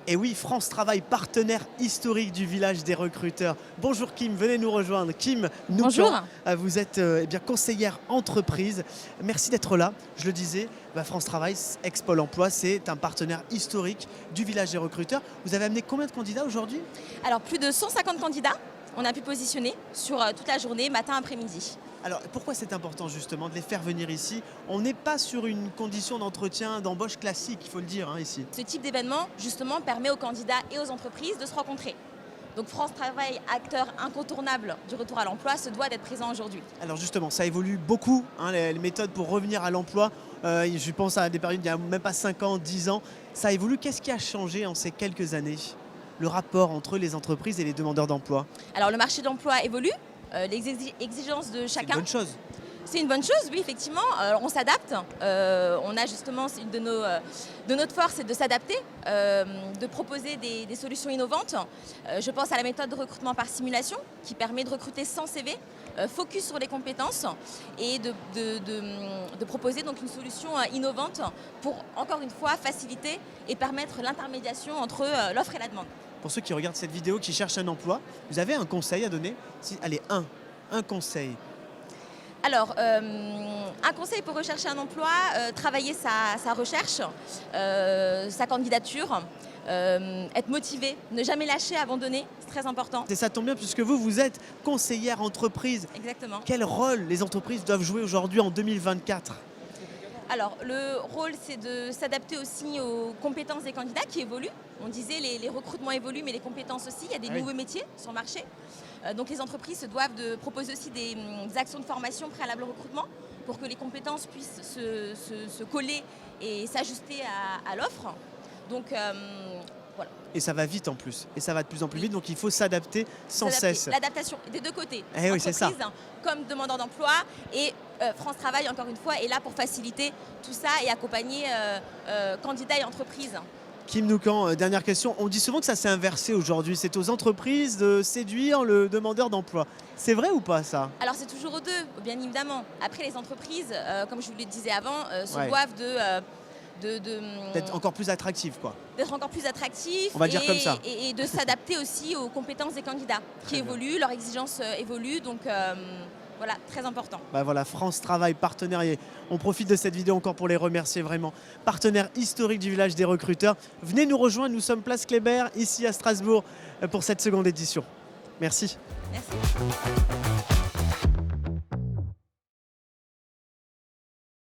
Et oui, France Travail, partenaire historique du village des recruteurs. Bonjour Kim, venez nous rejoindre. Kim Noucan, Bonjour. vous êtes bien, conseillère entreprise. Merci d'être là. Je le disais, France Travail, ex-Pôle emploi, c'est un partenaire historique du village des recruteurs. Vous avez amené combien de candidats aujourd'hui? Alors plus de 150 candidats, on a pu positionner sur toute la journée, matin, après-midi. Alors pourquoi c'est important justement de les faire venir ici? On n'est pas sur une condition d'entretien, d'embauche classique, il faut le dire ici. Ce type d'événement, justement, permet aux candidats et aux entreprises de se rencontrer. Donc France Travail, acteur incontournable du retour à l'emploi, se doit d'être présent aujourd'hui. Alors justement, ça évolue beaucoup, les méthodes pour revenir à l'emploi. Je pense à des périodes il n'y a même pas 5 ans, 10 ans. Ça évolue. Qu'est-ce qui a changé en ces quelques années? Le rapport entre les entreprises et les demandeurs d'emploi. Alors le marché de l'emploi évolue, les exigences de C'est une chacun. bonne chose. C'est une bonne chose, oui, effectivement. On s'adapte. On a justement, une de notre force, c'est de s'adapter, de proposer des solutions innovantes. Je pense à la méthode de recrutement par simulation qui permet de recruter sans CV, focus sur les compétences et de proposer donc une solution innovante pour, encore une fois, faciliter et permettre l'intermédiation entre l'offre et la demande. Pour ceux qui regardent cette vidéo, qui cherchent un emploi, vous avez un conseil à donner? Allez, un conseil. Alors, un conseil pour rechercher un emploi, travailler sa recherche, sa candidature, être motivé, ne jamais lâcher, abandonner, c'est très important. Et ça tombe bien puisque vous êtes conseillère entreprise. Exactement. Quel rôle les entreprises doivent jouer aujourd'hui en 2024? Alors, le rôle, c'est de s'adapter aussi aux compétences des candidats qui évoluent. On disait les recrutements évoluent, mais les compétences aussi. Il y a des nouveaux métiers sur le marché. Donc, les entreprises se doivent de proposer aussi des actions de formation préalables au recrutement pour que les compétences puissent se coller et s'ajuster à l'offre. Donc, voilà. Et ça va vite en plus. Et ça va de plus en plus vite, donc il faut s'adapter sans cesse. L'adaptation des deux côtés. Eh oui, c'est ça. Comme demandeur d'emploi et France Travail, encore une fois, est là pour faciliter tout ça et accompagner candidats et entreprises. Kim Noucan, dernière question. On dit souvent que ça s'est inversé aujourd'hui. C'est aux entreprises de séduire le demandeur d'emploi. C'est vrai ou pas ça? Alors c'est toujours aux deux, bien évidemment. Après les entreprises, comme je vous le disais avant, se doivent d'être encore plus attractif, quoi. D'être encore plus attractif. On va dire comme ça. Et de s'adapter aussi aux compétences des candidats qui évoluent, leurs exigences évoluent. Donc voilà, très important. Voilà, France Travail, partenaire. Et on profite de cette vidéo encore pour les remercier vraiment. Partenaire historique du village des recruteurs. Venez nous rejoindre, nous sommes place Kléber, ici à Strasbourg, pour cette seconde édition. Merci. Merci.